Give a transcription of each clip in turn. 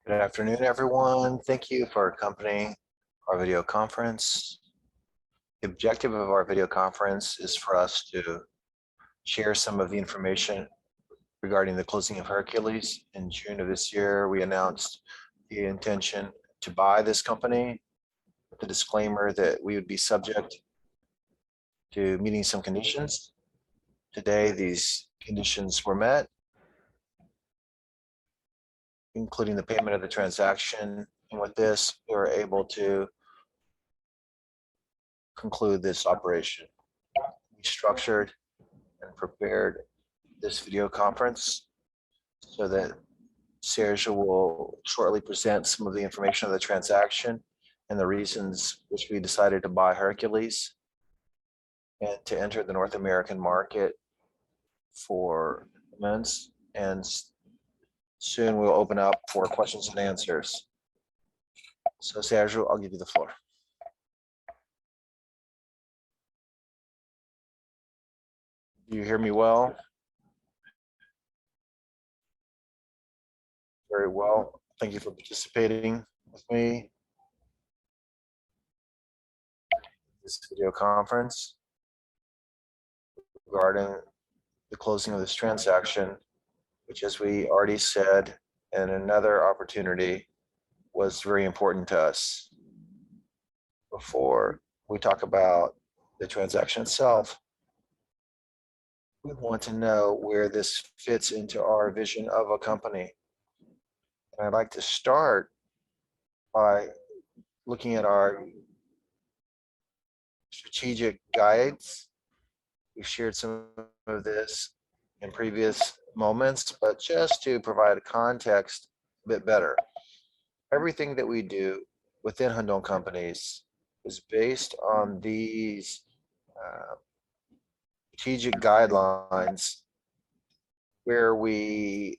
Good afternoon, everyone. Thank you for accompanying our video conference. The objective of our video conference is for us to share some of the information regarding the closing of Hercules. In June of this year, we announced the intention to buy this company with the disclaimer that we would be subject to meeting some conditions. Today, these conditions were met, including the payment of the transaction. And with this, we were able to conclude this operation. We structured and prepared this video conference so that Sergio will shortly present some of the information of the transaction and the reasons which we decided to buy Hercules and to enter the North American market for months. And soon we'll open up for questions and answers. So Sergio, I'll give you the floor. Do you hear me well? Very well. Thank you for participating with me in this video conference regarding the closing of this transaction, which, as we already said in another opportunity, was very important to us. Before we talk about the transaction itself, we want to know where this fits into our vision of a company. And I'd like to start by looking at our strategic guides. We've shared some of this in previous moments, but just to provide context a bit better. Everything that we do within Hundong companies is based on these strategic guidelines where we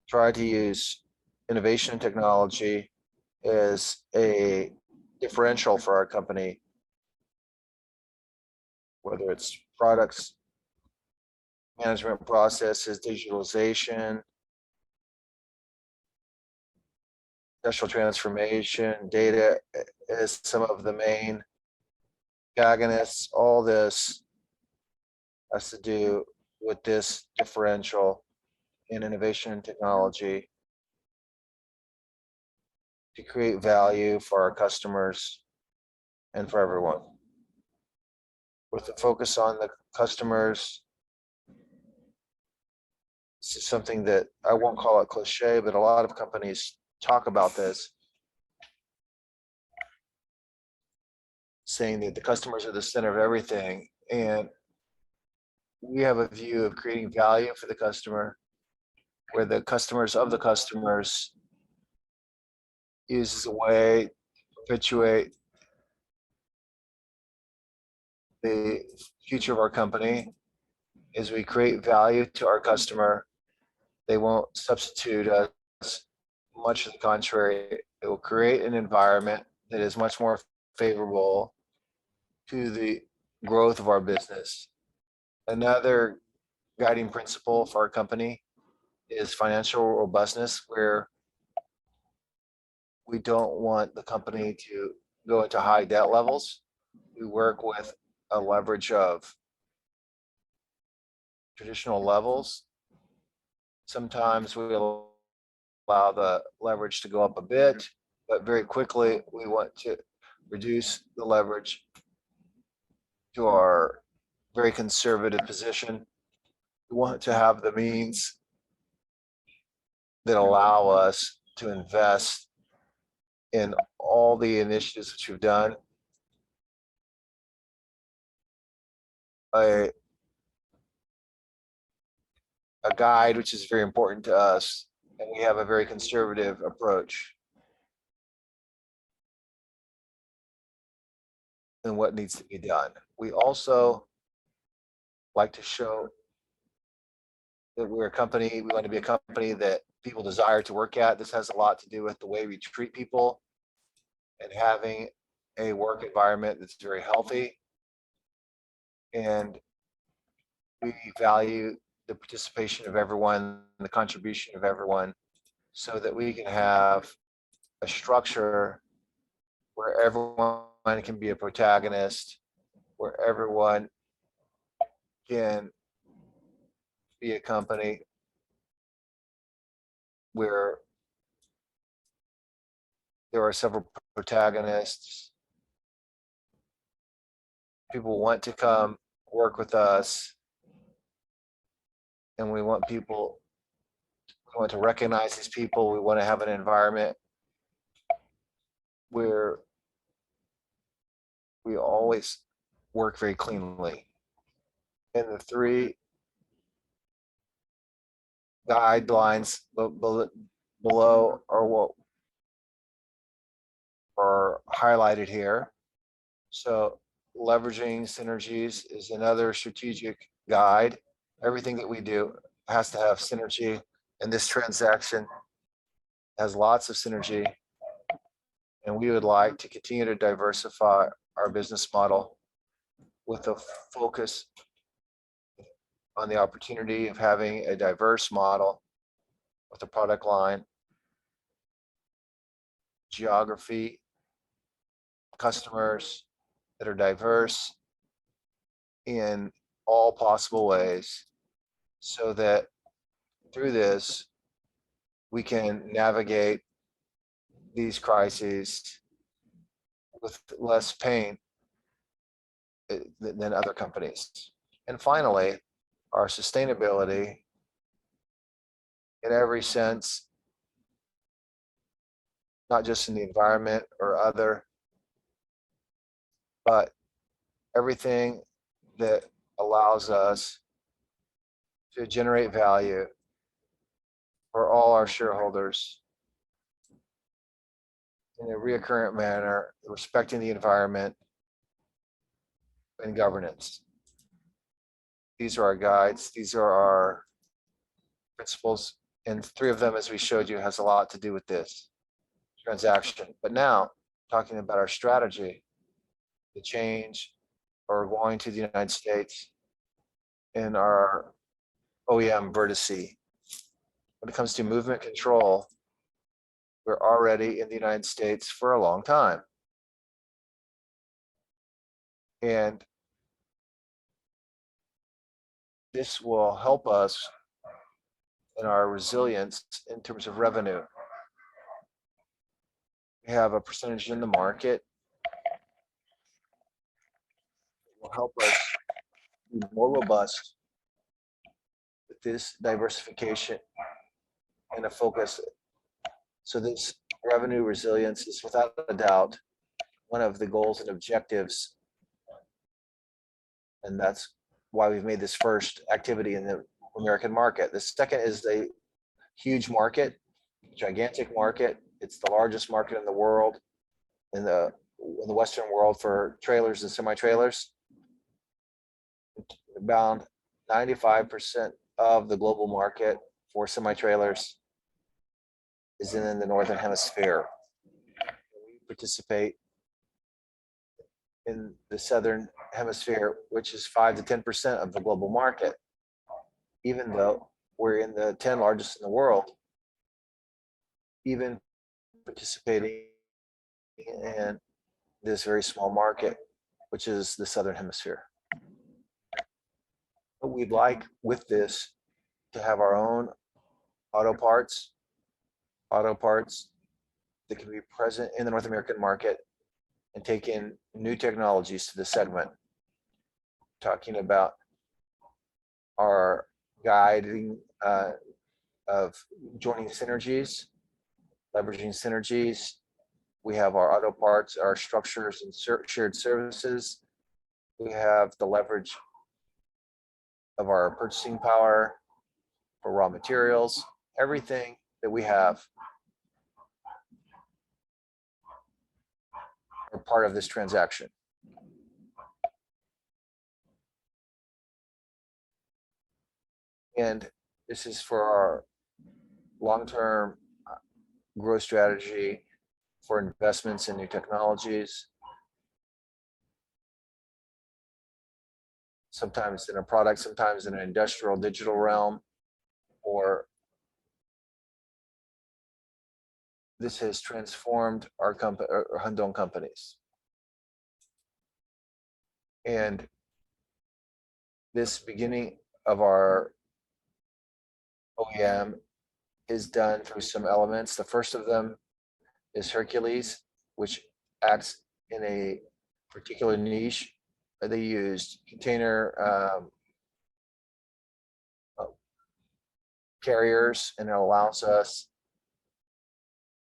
try to use innovation and technology as a differential for our company, whether it's products, management processes, digitalization, industrial transformation, data as some of the main agonists. All this has to do with this differential in innovation and technology to create value for our customers and for everyone. With the focus on the customers, this is something that I won't call it cliche, but a lot of companies talk about this, saying that the customers are the center of everything. And we have a view of creating value for the customer, where the customers of the customers is a way to perpetuate the future of our company. As we create value to our customer, they won't substitute us. Much to the contrary, it will create an environment that is much more favorable to the growth of our business. Another guiding principle for our company is financial robustness, where we don't want the company to go into high debt levels. We work with a leverage of traditional levels. Sometimes we allow the leverage to go up a bit, but very quickly we want to reduce the leverage to our very conservative position. We want to have the means that allow us to invest in all the initiatives that you've done. A guide which is very important to us, and we have a very conservative approach in what needs to be done. We also like to show that we're a company, we want to be a company that people desire to work at. This has a lot to do with the way we treat people and having a work environment that's very healthy. And we value the participation of everyone, the contribution of everyone, so that we can have a structure where everyone can be a protagonist, where everyone can be a company, where there are several protagonists. People want to come work with us, and we want people, we want to recognize these people. We want to have an environment where we always work very cleanly. And the three guidelines below are what are highlighted here. So leveraging synergies is another strategic guide. Everything that we do has to have synergy, and this transaction has lots of synergy. And we would like to continue to diversify our business model with a focus on the opportunity of having a diverse model with a product line, geography, customers that are diverse in all possible ways, so that through this, we can navigate these crises with less pain than other companies. And finally, our sustainability in every sense, not just in the environment or other, but everything that allows us to generate value for all our shareholders in a recurrent manner, respecting the environment and governance. These are our guides. These are our principles. And three of them, as we showed you, has a lot to do with this transaction. But now, talking about our strategy, the change or going to the United States in our OEM vertice. When it comes to movement control, we're already in the United States for a long time. And this will help us in our resilience in terms of revenue. We have a percentage in the market that will help us be more robust with this diversification and a focus. So this revenue resilience is without a doubt one of the goals and objectives. And that's why we've made this first activity in the American market. The second is a huge market, gigantic market. It's the largest market in the world, in the Western world, for trailers and semi-trailers. About 95% of the global market for semi-trailers is in the Northern Hemisphere. We participate in the Southern Hemisphere, which is 5 to 10% of the global market. Even though we're in the 10 largest in the world, even participating in this very small market, which is the Southern Hemisphere. But we'd like with this to have our own auto parts that can be present in the North American market and take in new technologies to the segment. Talking about our guiding of joining synergies, leveraging synergies. We have our auto parts, our structures and shared services. We have the leverage of our purchasing power for raw materials, everything that we have are part of this transaction. And this is for our long-term growth strategy for investments in new technologies. sometimes in a product, sometimes in an industrial digital realm, or this has transformed our company or Hundong companies. And this beginning of our OEM is done through some elements. The first of them is Hercules, which acts in a particular niche. They used container carriers, and it allows us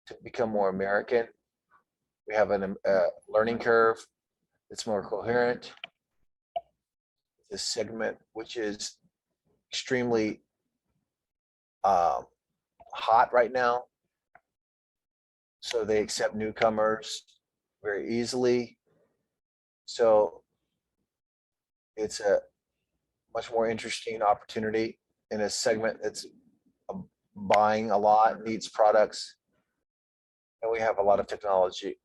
to become more American. We have a learning curve that's more coherent. This segment, which is extremely hot right now, so they accept newcomers very easily. So it's a much more interesting opportunity in a segment that's buying a lot, needs products, and we have a lot of technology.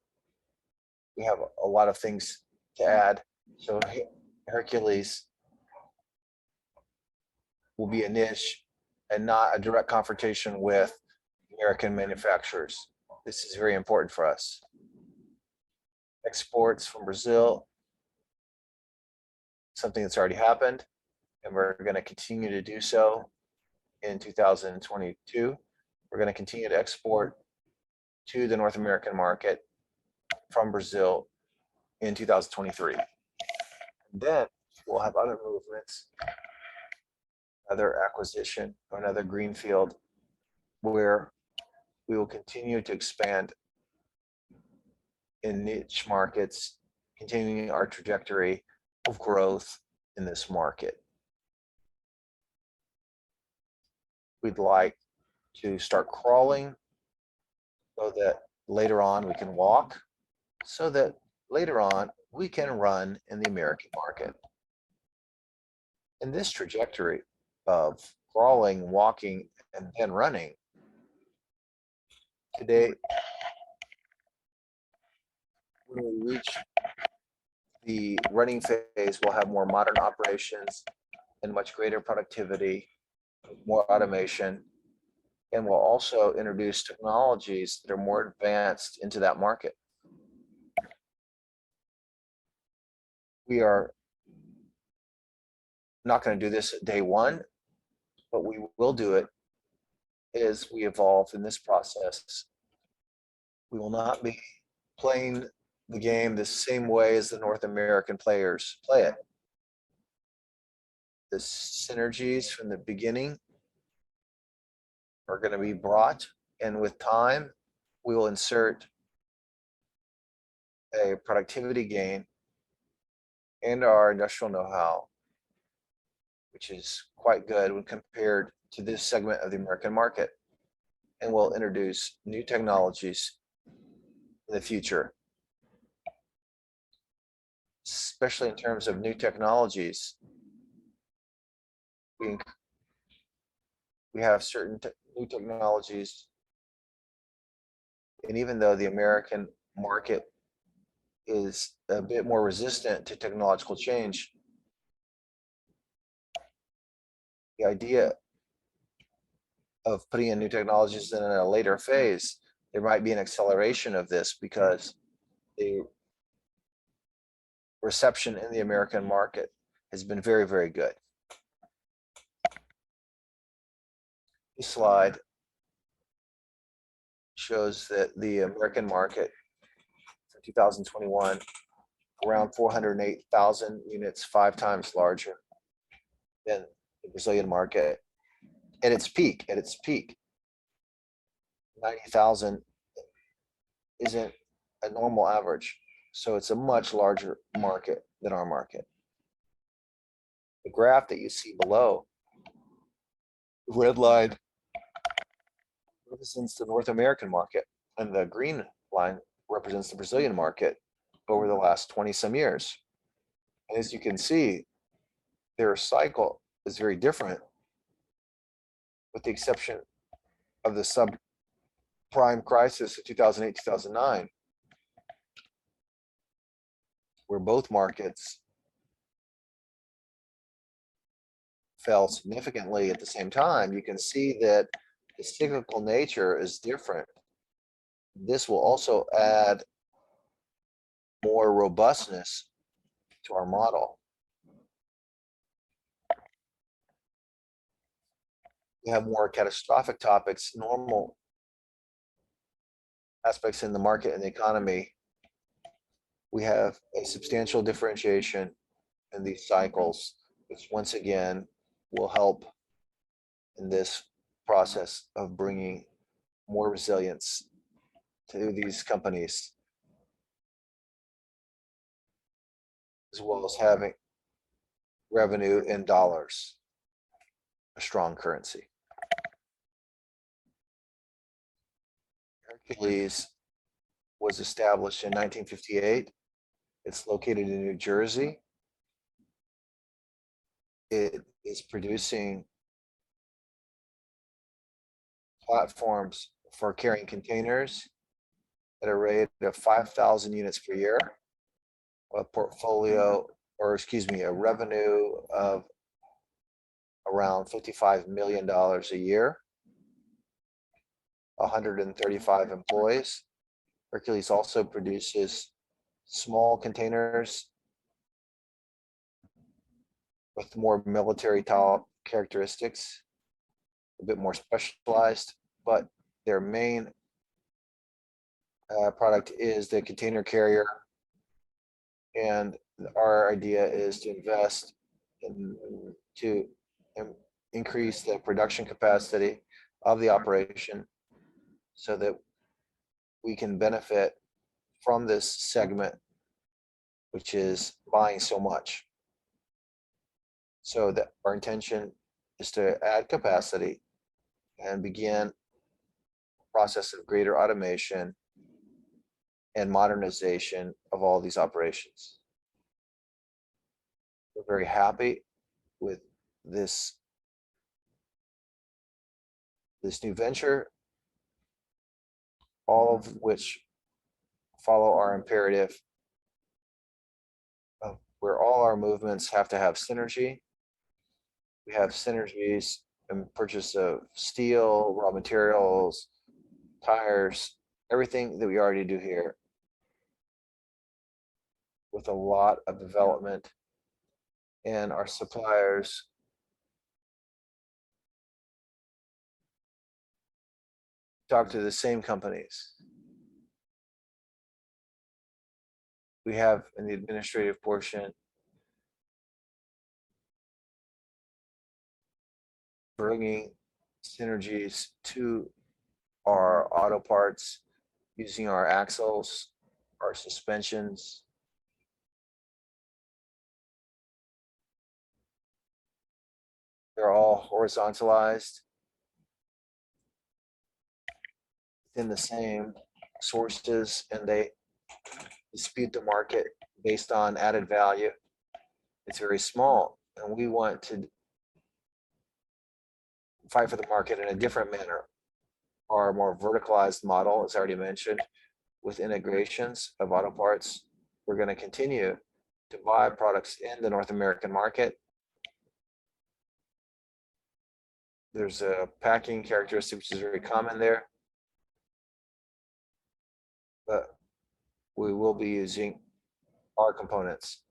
We have a lot of things to add. So Hercules will be a niche and not a direct confrontation with American manufacturers. This is very important for us. Exports from Brazil, something that's already happened, and we're going to continue to do so in 2022. We're going to continue to export to the North American market from Brazil in 2023. And then we'll have other movements, another acquisition or another greenfield, where we will continue to expand in niche markets, continuing our trajectory of growth in this market. We'd like to start crawling so that later on we can walk, so that later on we can run in the American market. In this trajectory of crawling, walking, and then running, today, when we reach the running phase, we'll have more modern operations and much greater productivity, more automation, and we'll also introduce technologies that are more advanced into that market. We are not going to do this at day one, but we will do it as we evolve in this process. We will not be playing the game the same way as the North American players play it. The synergies from the beginning are going to be brought, and with time, we will insert a productivity gain and our industrial know-how, which is quite good when compared to this segment of the American market. And we'll introduce new technologies in the future, especially in terms of new technologies. We have certain new technologies, and even though the American market is a bit more resistant to technological change, the idea of putting in new technologies in a later phase, there might be an acceleration of this because the reception in the American market has been very, very good. This slide shows that the American market for 2021, around 408,000 units, 5 times larger than the Brazilian market. At its peak, 90,000 isn't a normal average. So it's a much larger market than our market. The graph that you see below, the red line represents the North American market, and the green line represents the Brazilian market over the last 20 some years. And as you can see, their cycle is very different, with the exception of the subprime crisis of 2008, 2009, where both markets fell significantly at the same time, you can see that the cyclical nature is different. This will also add more robustness to our model. We have more catastrophic topics, normal aspects in the market and the economy. We have a substantial differentiation in these cycles, which once again will help in this process of bringing more resilience to these companies, as well as having revenue in dollars, a strong currency. Hercules was established in 1958. It's located in New Jersey. It is producing platforms for carrying containers at a rate of 5,000 units per year, a portfolio, or excuse me, a revenue of around $55 million a year, 135 employees. Hercules also produces small containers with more military type characteristics, a bit more specialized, but their main product is the container carrier. And our idea is to invest to increase the production capacity of the operation so that we can benefit from this segment, which is buying so much. So that our intention is to add capacity and begin a process of greater automation and modernization of all these operations. We're very happy with this new venture, all of which follow our imperative of where all our movements have to have synergy. We have synergies in purchase of steel, raw materials, tires, everything that we already do here, with a lot of development, and our suppliers talk to the same companies. We have in the administrative portion bringing synergies to our auto parts using our axles, our suspensions. They're all horizontalized within the same sources, and they dispute the market based on added value. It's very small, and we want to fight for the market in a different manner. Our more verticalized model, as I already mentioned, with integrations of auto parts, we're going to continue to buy products in the North American market. There's a packing characteristic which is very common there, but we will be using our components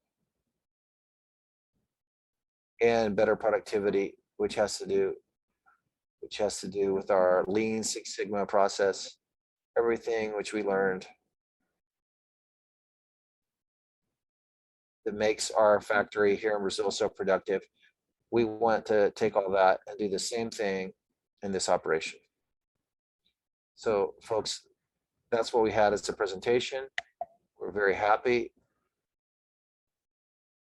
and better productivity, which has to do with our Lean Six Sigma process, everything which we learned that makes our factory here in Brazil so productive. We want to take all that and do the same thing in this operation. So folks, that's what we had as a presentation. We're very happy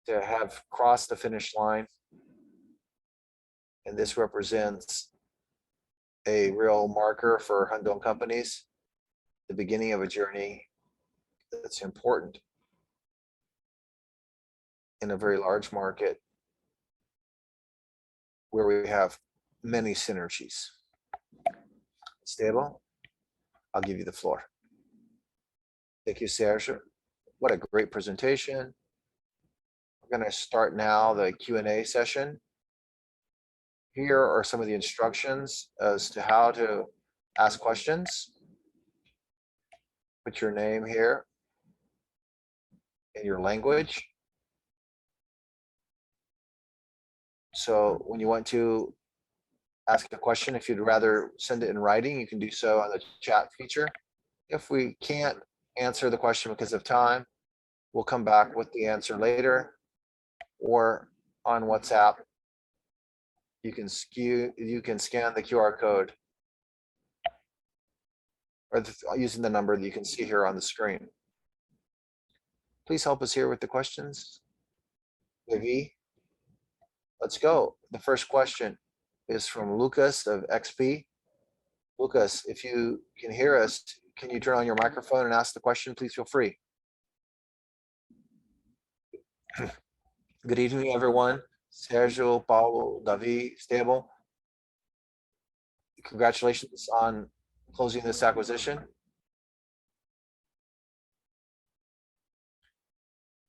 to have crossed the finish line. And this represents a real marker for Hyundai companies, the beginning of a journey that's important in a very large market where we have many synergies. Stable, I'll give you the floor. Thank you, Sergio. What a great presentation. We're going to start now the Q&A session. Here are some of the instructions as to how to ask questions. Put your name here and your language. So when you want to ask a question, if you'd rather send it in writing, you can do so on the chat feature. If we can't answer the question because of time, we'll come back with the answer later, or on WhatsApp, you can scan the QR code or using the number that you can see here on the screen. Please help us here with the questions. Vivi, let's go. The first question is from Lucas of XP. Lucas, if you can hear us, can you turn on your microphone and ask the question? Please feel free. Good evening, everyone. Sergio, Paulo, Davi, Stable. Congratulations on closing this acquisition.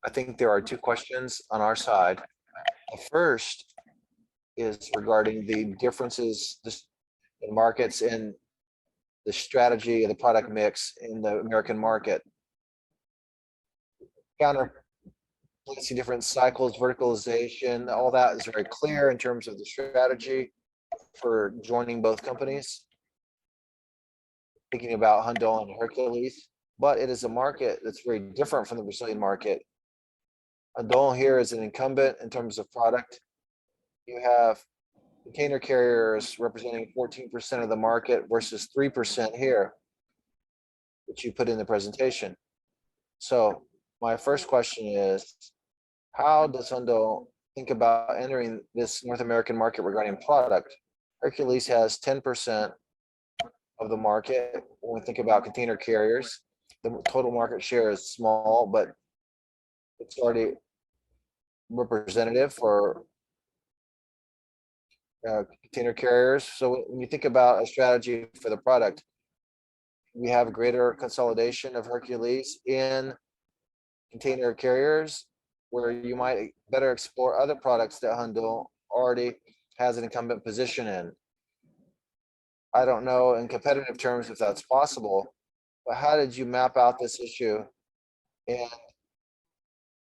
I think there are two questions on our side. The first is regarding the differences in markets and the strategy of the product mix in the American market. See different cycles, verticalization, all that is very clear in terms of the strategy for joining both companies. Thinking about Hyundai and Hercules, but it is a market that's very different from the Brazilian market. Hyundai here is an incumbent in terms of product. You have container carriers representing 14% of the market versus 3% here, which you put in the presentation. So my first question is, how does Hyundai think about entering this North American market regarding product? Hercules has 10% of the market. When we think about container carriers, the total market share is small, but it's already representative for container carriers. So when you think about a strategy for the product, we have greater consolidation of Hercules in container carriers, where you might better explore other products that Hyundai already has an incumbent position in. I don't know in competitive terms if that's possible, but how did you map out this issue? And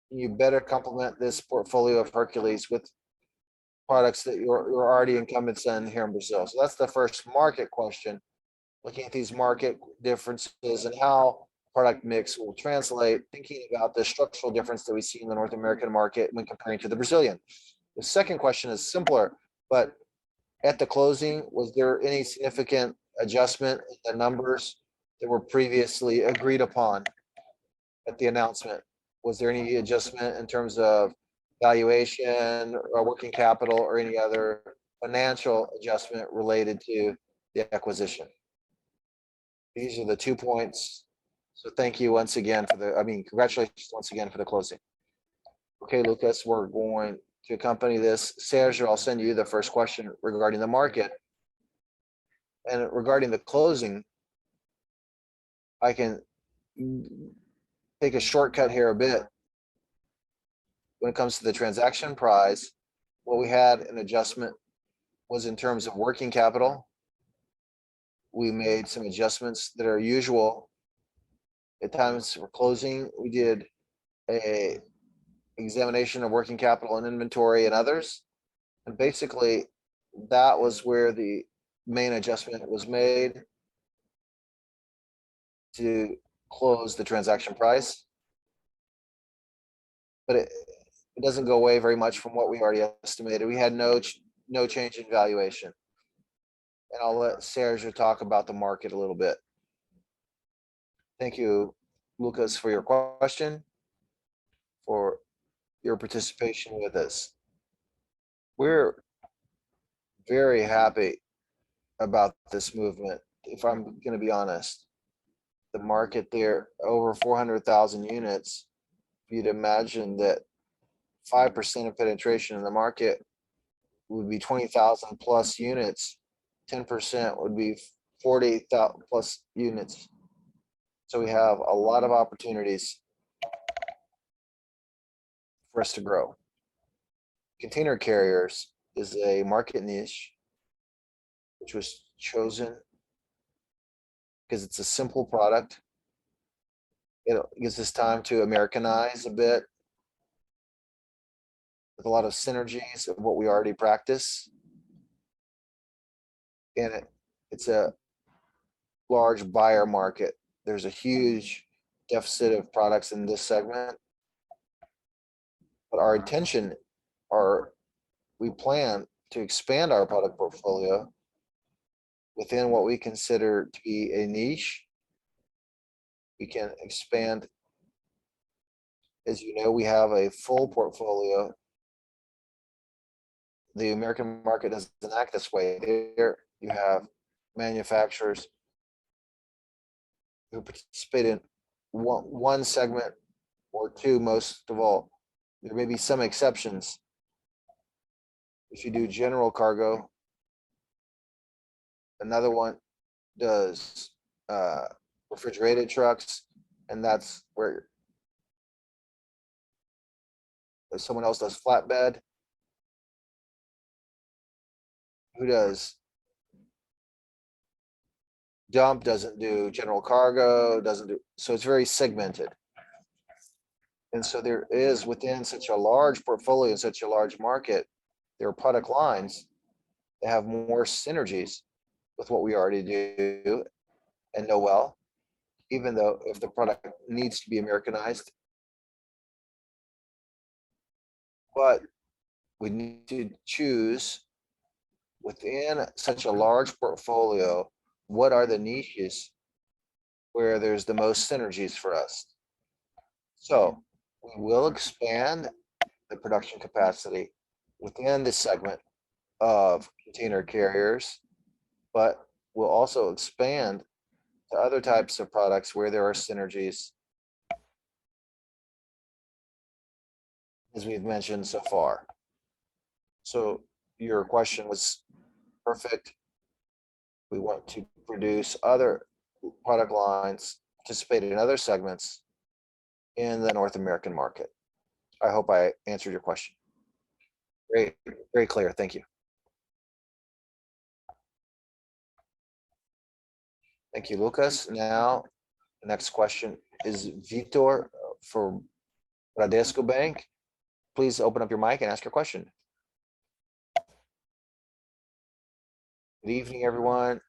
you better complement this portfolio of Hercules with products that you're already incumbents in here in Brazil. So that's the first market question, looking at these market differences and how product mix will translate, thinking about the structural difference that we see in the North American market when comparing to the Brazilian. The second question is simpler, but at the closing, was there any significant adjustment in the numbers that were previously agreed upon at the announcement? Was there any adjustment in terms of valuation or working capital or any other financial adjustment related to the acquisition? These are the 2 points. So thank you once again congratulations once again for the closing. Okay, Lucas, we're going to accompany this. Sergio, I'll send you the first question regarding the market. And regarding the closing, I can take a shortcut here a bit. When it comes to the transaction price, what we had an adjustment was in terms of working capital. We made some adjustments that are usual at times for closing. We did a examination of working capital and inventory and others. And basically that was where the main adjustment was made to close the transaction price. But it doesn't go away very much from what we already estimated. We had no change in valuation. And I'll let Sergio talk about the market a little bit. Thank you, Lucas, for your question, for your participation with us. We're very happy about this movement, if I'm going to be honest. The market there, over 400,000 units. You'd imagine that 5% of penetration in the market would be 20,000 plus units. 10% would be 40,000 plus units. So we have a lot of opportunities for us to grow. Container carriers is a market niche which was chosen because it's a simple product. It gives us time to Americanize a bit with a lot of synergies of what we already practice. And it's a large buyer market. There's a huge deficit of products in this segment. But our intention, we plan to expand our product portfolio within what we consider to be a niche. We can expand. As you know, we have a full portfolio. The American market doesn't act this way. There you have manufacturers who participate in one segment or two most of all. There may be some exceptions. If you do general cargo, another one does refrigerated trucks, and that's where someone else does flatbed. Who does dump, doesn't do general cargo, doesn't do, so it's very segmented. And so there is within such a large portfolio, such a large market, there are product lines that have more synergies with what we already do and know well, even though if the product needs to be Americanized. But we need to choose within such a large portfolio, what are the niches where there's the most synergies for us? So we will expand the production capacity within this segment of container carriers, but we'll also expand to other types of products where there are synergies, as we've mentioned so far. So your question was perfect. We want to produce other product lines, participate in other segments in the North American market. I hope I answered your question. Great, very clear. Thank you. Thank you, Lucas. Now, the next question is Vitor for Bradesco Bank. Please open up your mic and ask your question. Good evening, everyone.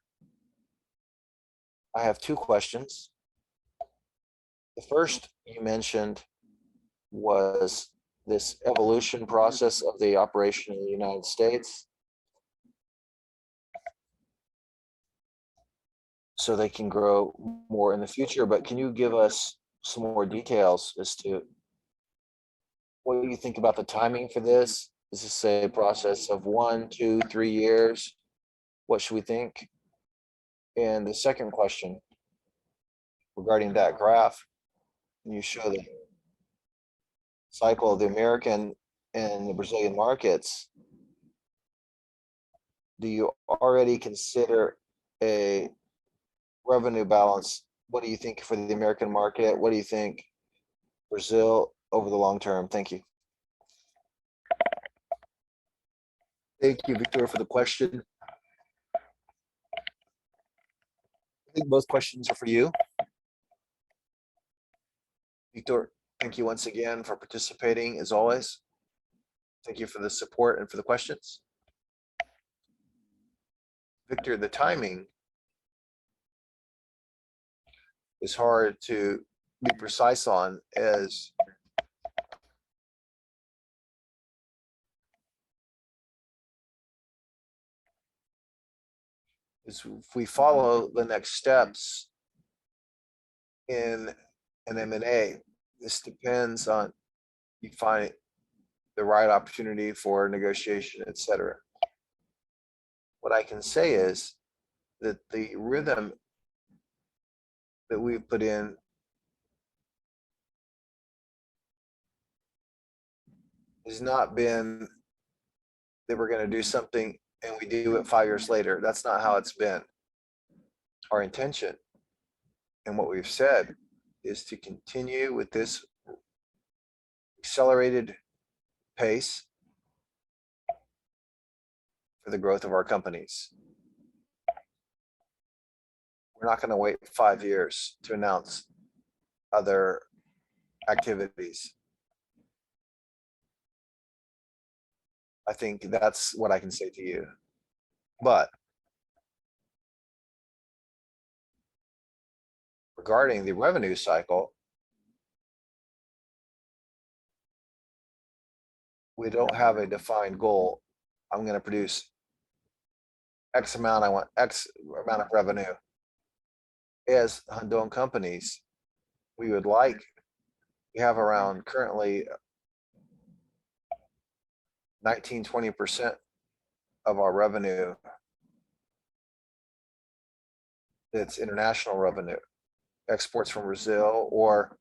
I have two questions. The first you mentioned was this evolution process of the operation in the United States, so they can grow more in the future. But can you give us some more details as to what do you think about the timing for this? Is this a process of 1, 2, 3 years? What should we think? And the second question regarding that graph, can you show the cycle of the American and the Brazilian markets? Do you already consider a revenue balance? What do you think for the American market? What do you think Brazil over the long term? Thank you. Thank you, Victor, for the question. I think both questions are for you. Victor, thank you once again for participating as always. Thank you for the support and for the questions. Victor, the timing is hard to be precise on, as if we follow the next steps in an M&A, this depends on you find the right opportunity for negotiation, etc. What I can say is that the rhythm that we've put in has not been that we're going to do something and we do it 5 years later. That's not how it's been. Our intention and what we've said is to continue with this accelerated pace for the growth of our companies. We're not going to wait 5 years to announce other activities. I think that's what I can say to you. But regarding the revenue cycle, we don't have a defined goal. I'm going to produce X amount. I want X amount of revenue. As Hundong companies, we have around currently 19-20% of our revenue that's international revenue, exports from Brazil or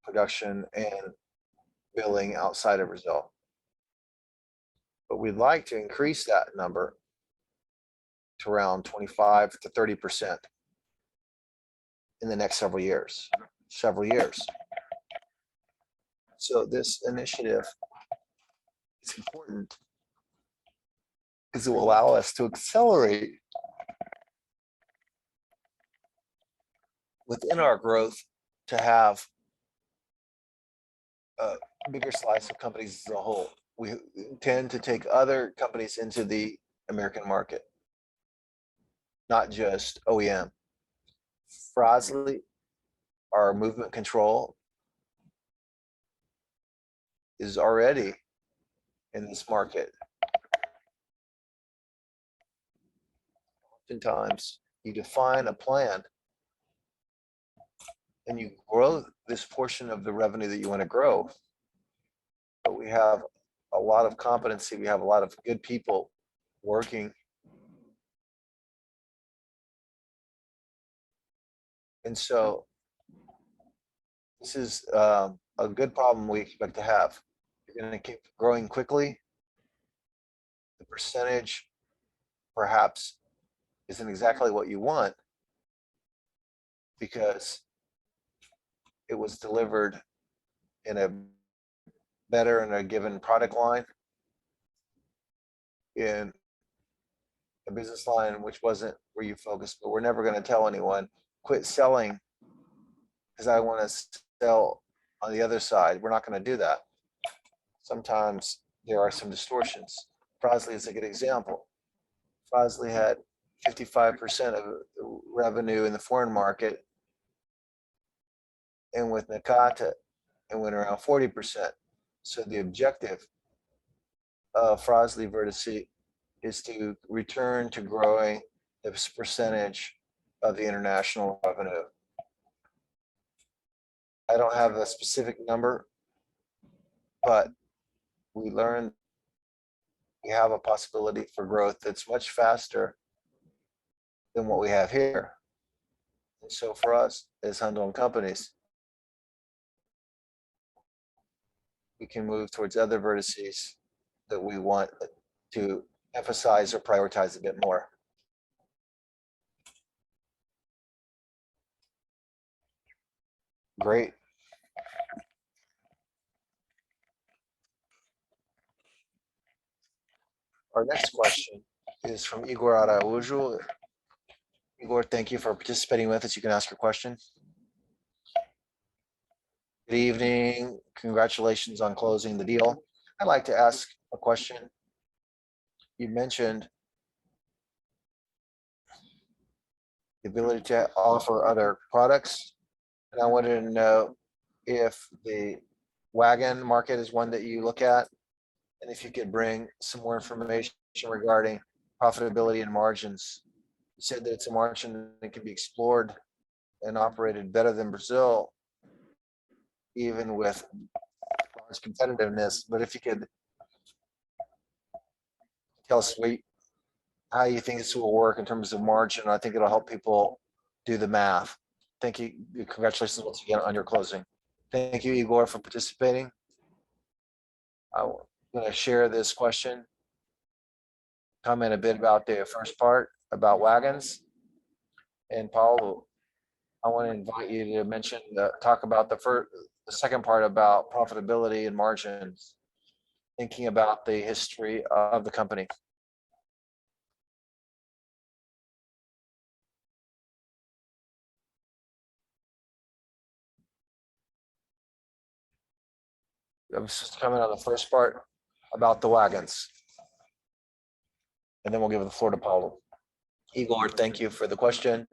production and billing outside of Brazil. But we'd like to increase that number to around 25 to 30% in the next several years. So this initiative is important because it will allow us to accelerate within our growth to have a bigger slice of companies as a whole. We intend to take other companies into the American market, not just OEM. Frosley, our movement control, is already in this market. Oftentimes, you define a plan and you grow this portion of the revenue that you want to grow. But we have a lot of competency. We have a lot of good people working. And so this is a good problem we expect to have. You're going to keep growing quickly. The percentage perhaps isn't exactly what you want because it was delivered in a better in a given product line, in a business line which wasn't where you focused. But we're never going to tell anyone quit selling because I want to sell on the other side. We're not going to do that. Sometimes there are some distortions. Frosley is a good example. Frosley had 55% of revenue in the foreign market, and with Nakata, it went around 40%. So the objective of Frosley Vertice is to return to growing this percentage of the international revenue. I don't have a specific number, but we learned we have a possibility for growth that's much faster than what we have here. And so for us as Hundong companies, we can move towards other vertices that we want to emphasize or prioritize a bit more. Great. Our next question is from Igor Araujo. Igor, thank you for participating with us. You can ask your question. Good evening. Congratulations on closing the deal. I'd like to ask a question. You mentioned the ability to offer other products, and I wanted to know if the wagon market is one that you look at, and if you could bring some more information regarding profitability and margins. You said that it's a margin that can be explored and operated better than Brazil, even with large competitiveness. But if you could tell us how you think this will work in terms of margin, I think it'll help people do the math. Thank you. Congratulations once again on your closing. Thank you, Igor, for participating. I'm going to share this question, comment a bit about the first part about wagons. And Paul, I want to invite you to talk about the second part about profitability and margins, thinking about the history of the company. I was just coming on the first part about the wagons. And then we'll give the floor to Paulo. Igor, thank you for the question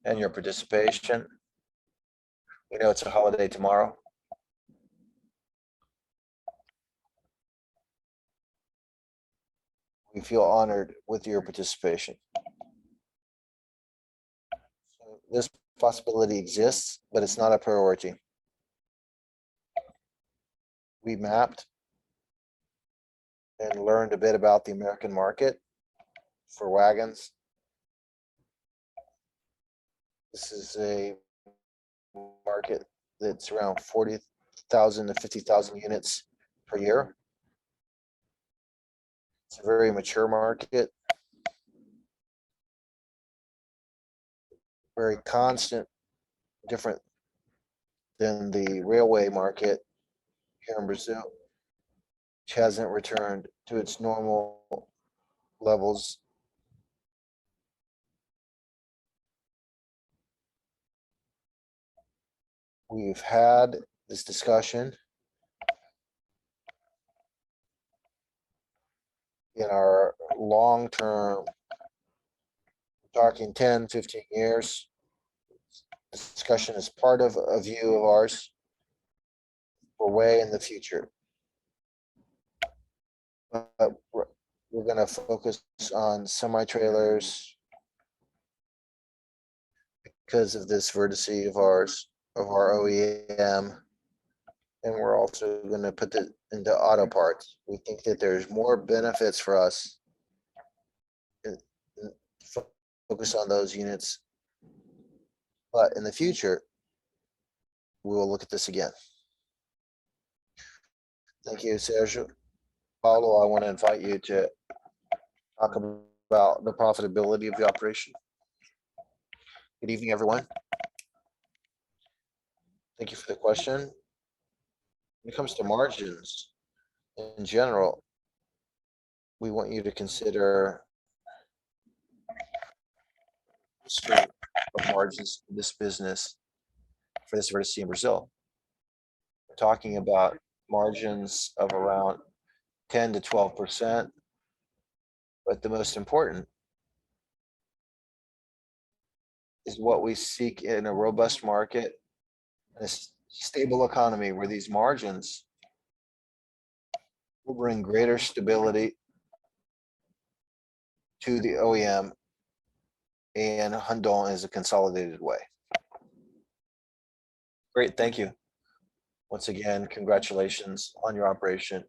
and your participation. We know it's a holiday tomorrow. We feel honored with your participation. So this possibility exists, but it's not a priority. We mapped and learned a bit about the American market for wagons. This is a market that's around 40,000 to 50,000 units per year. It's a very mature market, very constant, different than the railway market here in Brazil, which hasn't returned to its normal levels. We've had this discussion in our long-term, talking 10, 15 years. This discussion is part of a view of ours for way in the future. But we're going to focus on semi-trailers because of this vertice of ours, of our OEM. And we're also going to put it into auto parts. We think that there's more benefits for us to focus on those units. But in the future, we will look at this again. Thank you, Sergio. Paulo, I want to invite you to talk about the profitability of the operation. Good evening, everyone. Thank you for the question. When it comes to margins, in general, we want you to consider the strength of margins in this business for this vertice in Brazil. We're talking about margins of around 10 to 12%, but the most important is what we seek in a robust market and a stable economy where these margins will bring greater stability to the OEM and Randon as a consolidated way. Great, thank you. Once again, congratulations on your operation.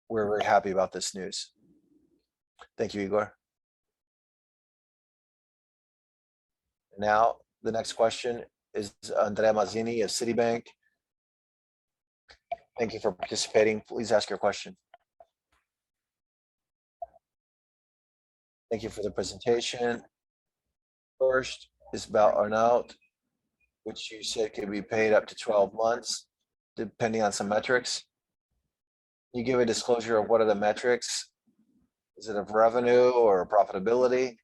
We're very happy about this news. Thank you, Igor. Now, the next question is Andrea Mazzini of Citibank. Thank you for participating. Please ask your question. Thank you for the presentation. First is about earnout, which you said could be paid up to 12 months, depending on some metrics. You give a disclosure of what are the metrics? Is it of revenue or profitability?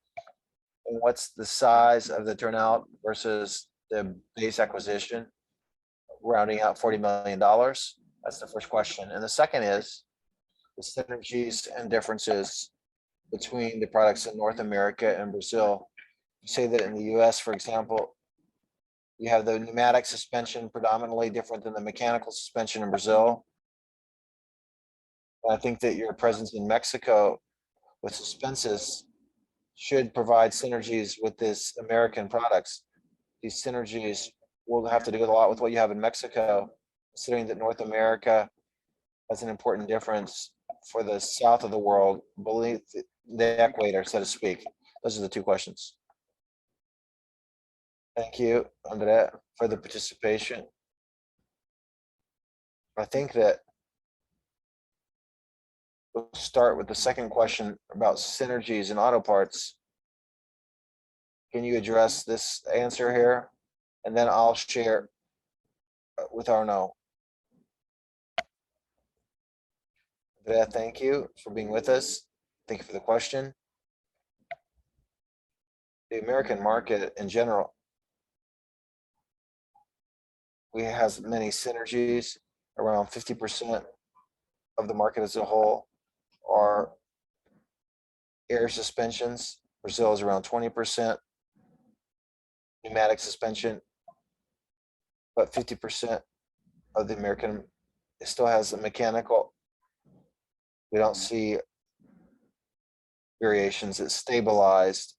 And what's the size of the turnout versus the base acquisition, rounding out $40 million? That's the first question. And the second is the synergies and differences between the products in North America and Brazil. You say that in the US, for example, you have the pneumatic suspension predominantly different than the mechanical suspension in Brazil. And I think that your presence in Mexico with Suspensis should provide synergies with this American products. These synergies will have to do a lot with what you have in Mexico, considering that North America has an important difference for the south of the world, beneath the equator, so to speak. Those are the two questions. Thank you, Andrea, for the participation. I think that we'll start with the second question about synergies and auto parts. Can you address this answer here? And then I'll share with Arnaud. Andrea, thank you for being with us. Thank you for the question. The American market in general we has many synergies. Around 50% of the market as a whole are air suspensions. Brazil is around 20% pneumatic suspension, but 50% of the American it still has a mechanical. We don't see variations. It's stabilized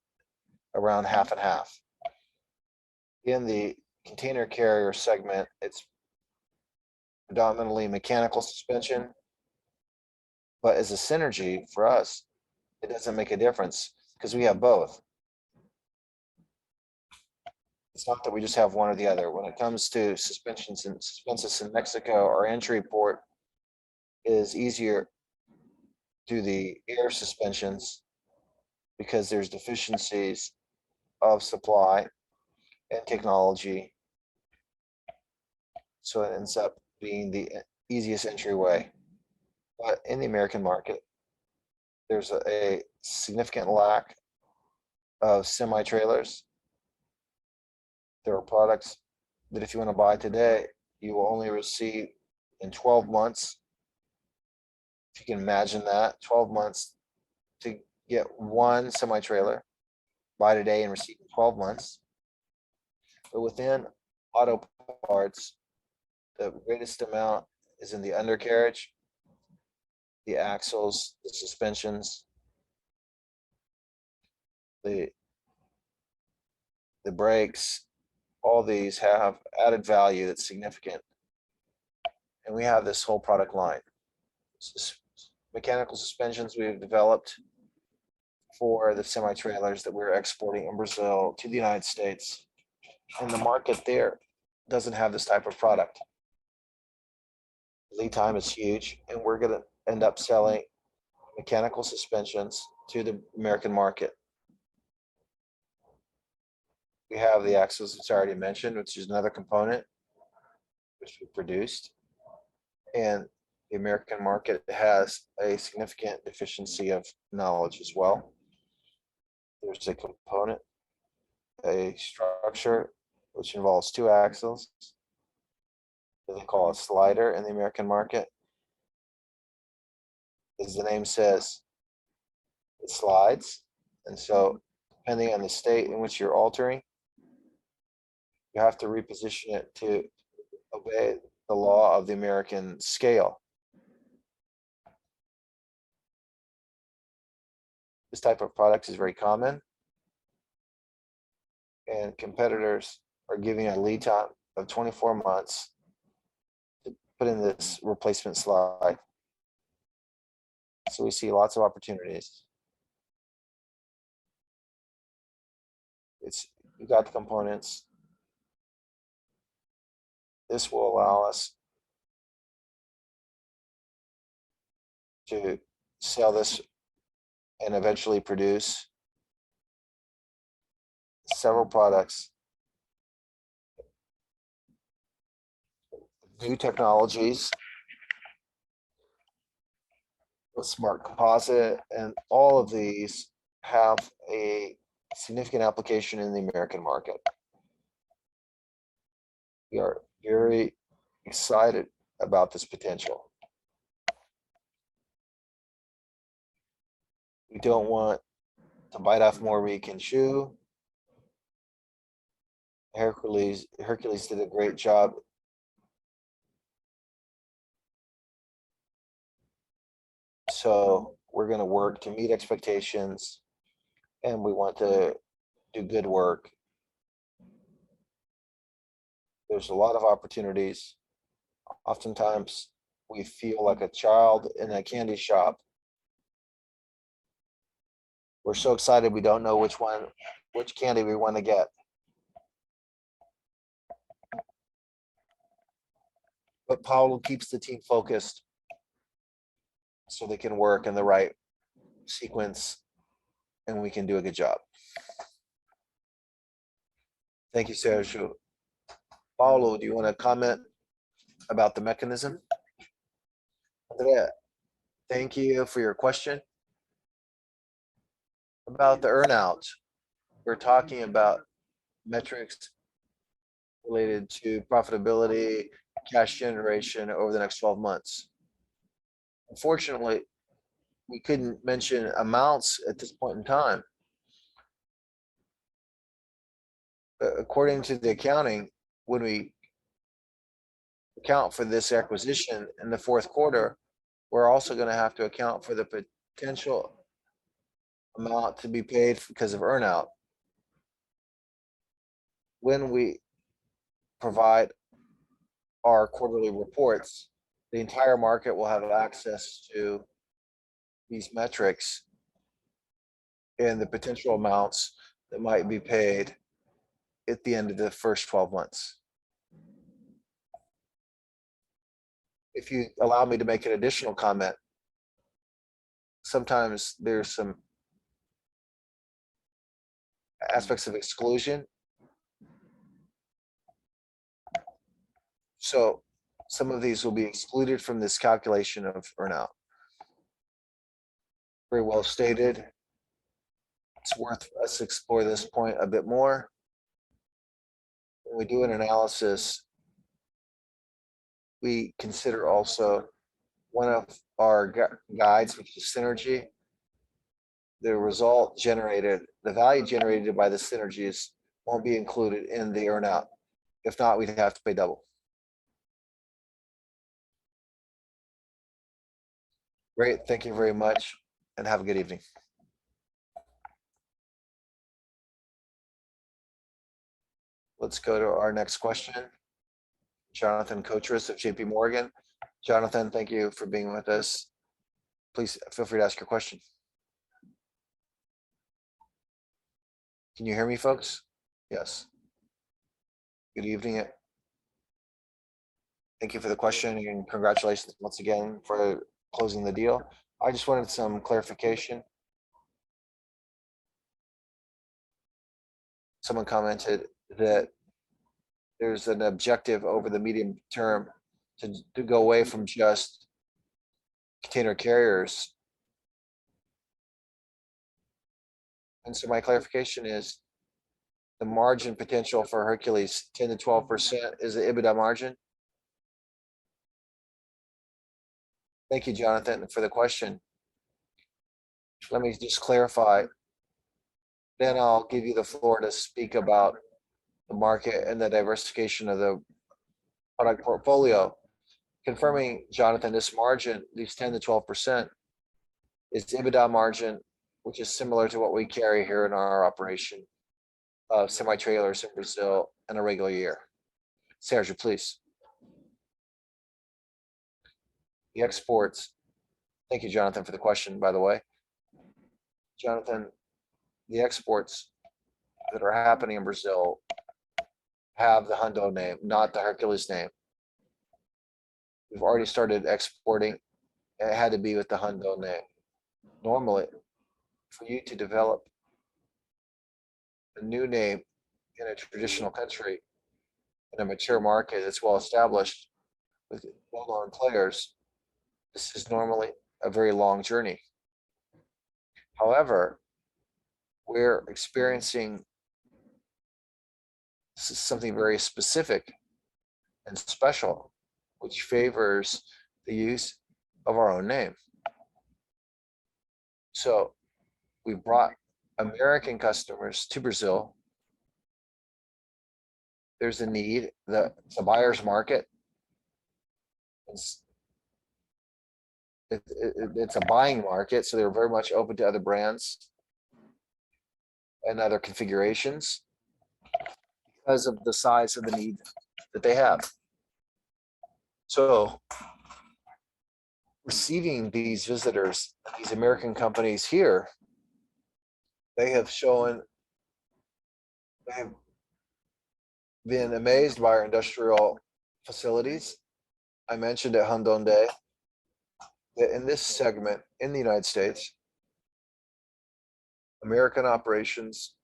around half and half. In the container carrier segment, it's predominantly mechanical suspension, but as a synergy for us, it doesn't make a difference because we have both. It's not that we just have one or the other. When it comes to suspensions and suspensions in Mexico, our entry port is easier to the air suspensions because there's deficiencies of supply and technology. So it ends up being the easiest entryway. But in the American market, there's a significant lack of semi-trailers. There are products that if you want to buy today, you will only receive in 12 months. If you can imagine that, 12 months to get one semi-trailer, buy today and receive in 12 months. But within auto parts, the greatest amount is in the undercarriage, the axles, the suspensions, the brakes. All these have added value that's significant. And we have this whole product line. Mechanical suspensions we've developed for the semi-trailers that we're exporting in Brazil to the United States. And the market there doesn't have this type of product. Lead time is huge, and we're going to end up selling mechanical suspensions to the American market. We have the axles, which I already mentioned, which is another component which we produced. And the American market has a significant deficiency of knowledge as well. There's a component, a structure, which involves two axles that they call a slider in the American market. As the name says, it slides. And so depending on the state in which you're altering, you have to reposition it to obey the law of the American scale. This type of product is very common, and competitors are giving a lead time of 24 months to put in this replacement slide. So we see lots of opportunities. You got the components. This will allow us to sell this and eventually produce several products, new technologies, with smart composite, and all of these have a significant application in the American market. We are very excited about this potential. We don't want to bite off more we can chew. Hercules did a great job. So we're going to work to meet expectations, and we want to do good work. There's a lot of opportunities. Oftentimes we feel like a child in a candy shop. We're so excited we don't know which candy we want to get. But Paulo keeps the team focused so they can work in the right sequence and we can do a good job. Thank you, Sergio. Paulo, do you want to comment about the mechanism? Andrea, thank you for your question. About the earnout, we're talking about metrics related to profitability, cash generation over the next 12 months. Unfortunately, we couldn't mention amounts at this point in time. According to the accounting, when we account for this acquisition in the fourth quarter, we're also going to have to account for the potential amount to be paid because of earnout. When we provide our quarterly reports, the entire market will have access to these metrics and the potential amounts that might be paid at the end of the first 12 months. If you allow me to make an additional comment, sometimes there's some aspects of exclusion. So some of these will be excluded from this calculation of earnout. Very well stated. It's worth us to explore this point a bit more. When we do an analysis, we consider also one of our guides, which is synergy. The result generated, the value generated by the synergies won't be included in the earnout. If not, we'd have to pay double. Great, thank you very much, and have a good evening. Let's go to our next question. Jonathan Coutras of JP Morgan. Jonathan, thank you for being with us. Please feel free to ask your question. Can you hear me, folks? Yes. Good evening. Thank you for the question and congratulations once again for closing the deal. I just wanted some clarification. Someone commented that there's an objective over the medium term to go away from just container carriers. And so my clarification is the margin potential for Hercules, 10 to 12% is the EBITDA margin. Thank you, Jonathan, for the question. Let me just clarify. Then I'll give you the floor to speak about the market and the diversification of the product portfolio. Confirming, Jonathan, this margin, these 10 to 12%, is EBITDA margin, which is similar to what we carry here in our operation of semi-trailers in Brazil in a regular year. Sergio, please. The exports. Thank you, Jonathan, for the question, by the way. Jonathan, the exports that are happening in Brazil have the Hundo name, not the Hercules name. We've already started exporting. It had to be with the Hundo name. Normally, for you to develop a new name in a traditional country, in a mature market that's well established with well-known players, this is normally a very long journey. However, we're experiencing something very specific and special, which favors the use of our own name. So we brought American customers to Brazil. There's a need, it's a buyer's market. It's a buying market, so they're very much open to other brands and other configurations because of the size of the need that they have. So receiving these visitors, these American companies here, they have been amazed by our industrial facilities. I mentioned at Rondonday that in this segment in the United States, American operations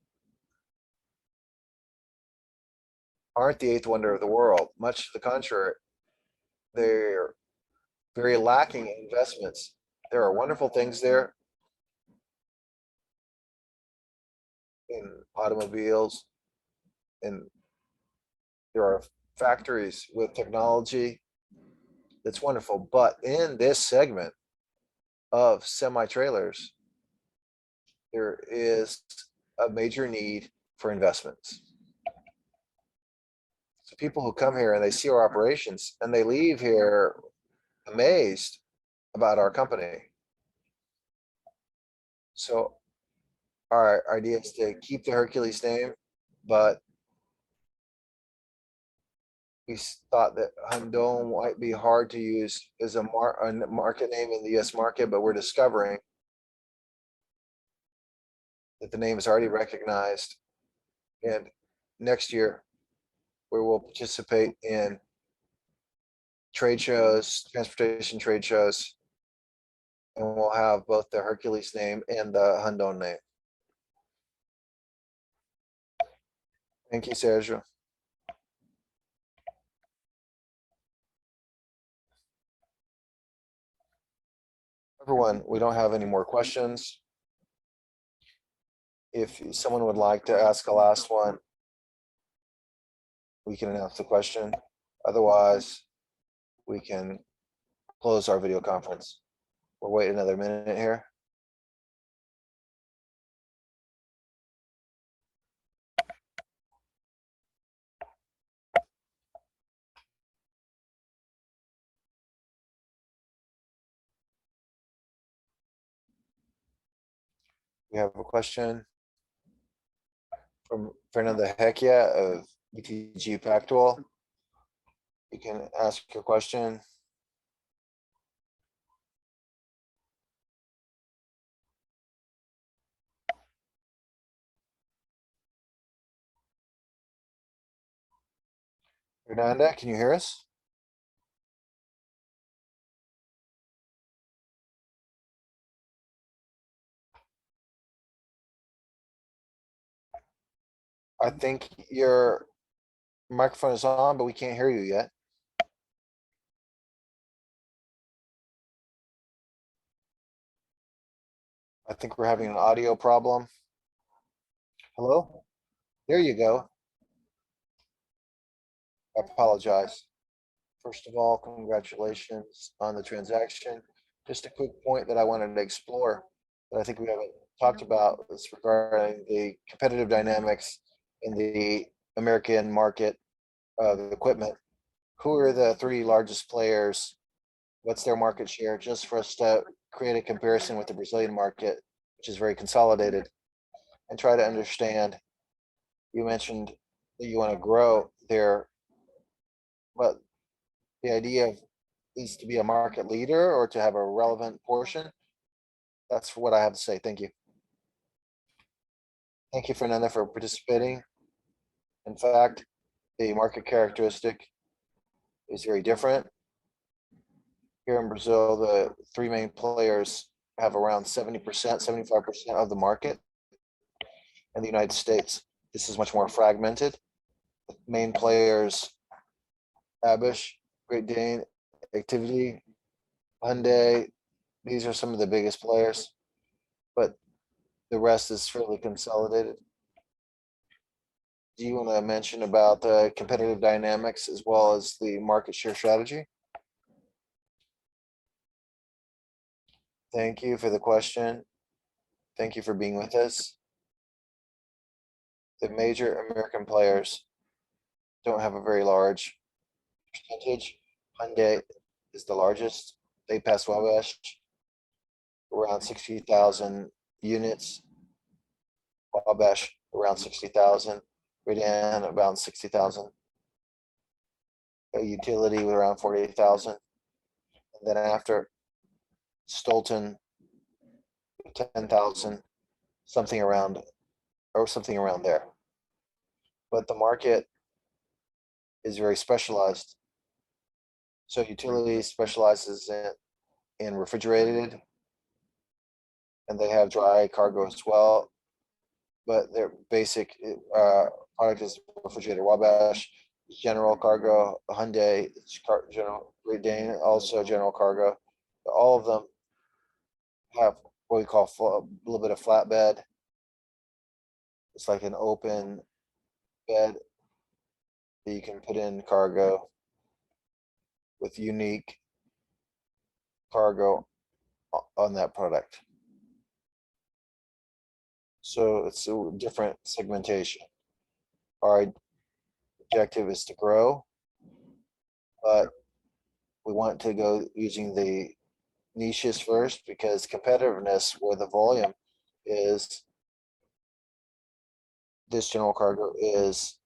aren't the eighth wonder of the world. Much to the contrary, they're very lacking in investments. There are wonderful things there in automobiles and There are factories with technology that's wonderful, but in this segment of semi trailers, there is a major need for investments. So people who come here and they see our operations and they leave here amazed about our company. So our idea is to keep the Hercules name, but we thought that Hundon might be hard to use as a market name in the US market, but we're discovering that the name is already recognized. And next year, we will participate in trade shows, transportation trade shows, and we'll have both the Hercules name and the Hundon name. Thank you, Sergio. Everyone, we don't have any more questions. If someone would like to ask a last one, we can announce the question. Otherwise, we can close our video conference. We'll wait another minute here. We have a question from Fernando Hekia of BTG Pactual. You can ask your question. Fernanda, can you hear us? I think your microphone is on, but we can't hear you yet. I think we're having an audio problem. Hello? There you go. I apologize. First of all, congratulations on the transaction. Just a quick point that I wanted to explore that I think we haven't talked about is regarding the competitive dynamics in the American market of equipment. Who are the three largest players? What's their market share? Just for us to create a comparison with the Brazilian market, which is very consolidated, and try to understand. You mentioned that you want to grow there, but the idea of is to be a market leader or to have a relevant portion. That's what I have to say. Thank you. Thank you, Fernanda, for participating. In fact, the market characteristic is very different. Here in Brazil, the three main players have around 70%, 75% of the market. In the United States, this is much more fragmented. The main players, Abish, Great Dane, Activity, Hyundai, these are some of the biggest players, but the rest is fairly consolidated. Do you want to mention about the competitive dynamics as well as the market share strategy? Thank you for the question. Thank you for being with us. The major American players don't have a very large percentage. Hyundai is the largest. They pass Wabash around 60,000 units. Wabash around 60,000. Redan around 60,000. A utility with around 48,000. And then after Stolton, 10,000, something around there. But the market is very specialized. So utility specializes in refrigerated, and they have dry cargo as well. But their basic product is refrigerated. Wabash, general cargo. Hyundai, general. Great Dane, also general cargo. All of them have what we call a little bit of flatbed. It's like an open bed that you can put in cargo with unique cargo on that product. So it's a different segmentation. Our objective is to grow, but we want to go using the niches first because competitiveness where the volume is, this general cargo is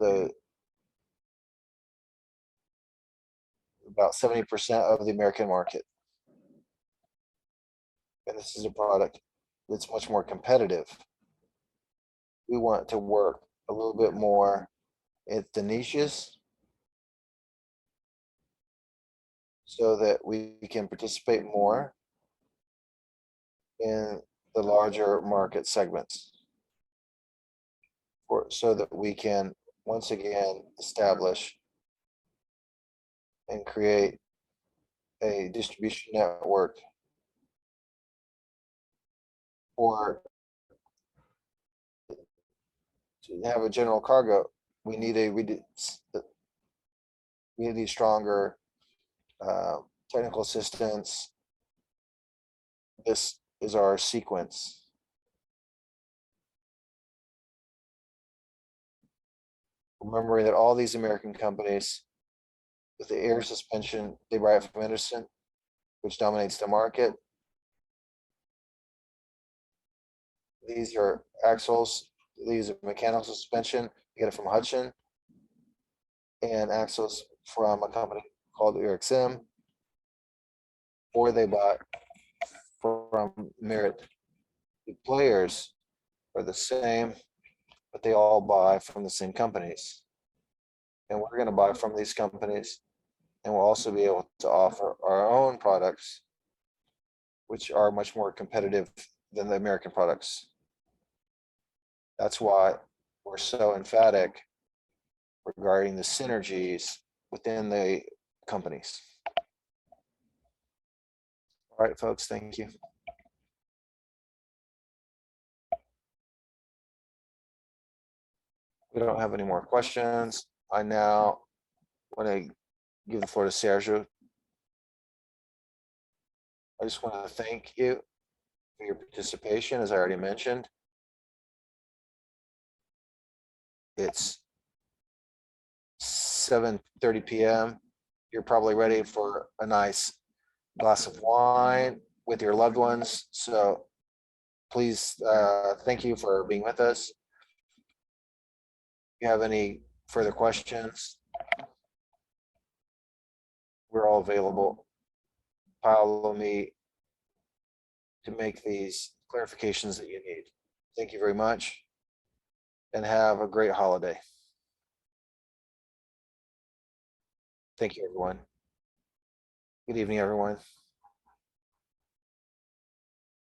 the about 70% of the American market. And this is a product that's much more competitive. We want to work a little bit more at the niches so that we can participate more in the larger market segments, so that we can once again establish and create a distribution network or to have a general cargo. We need these stronger technical assistance. This is our sequence. Remembering that all these American companies with the air suspension, they buy it from Anderson, which dominates the market. These are axles. These are mechanical suspension. You get it from Hudson, and axles from a company called Ericsson, or they bought from Merit. The players are the same, but they all buy from the same companies. And we're going to buy from these companies, and we'll also be able to offer our own products, which are much more competitive than the American products. That's why we're so emphatic regarding the synergies within the companies. All right, folks, thank you. We don't have any more questions. I now want to give the floor to Sergio. I just want to thank you for your participation, as I already mentioned. It's 7:30 p.m. You're probably ready for a nice glass of wine with your loved ones. So please, thank you for being with us. If you have any further questions, we're all available. Follow me to make these clarifications that you need. Thank you very much and have a great holiday. Thank you, everyone. Good evening, everyone.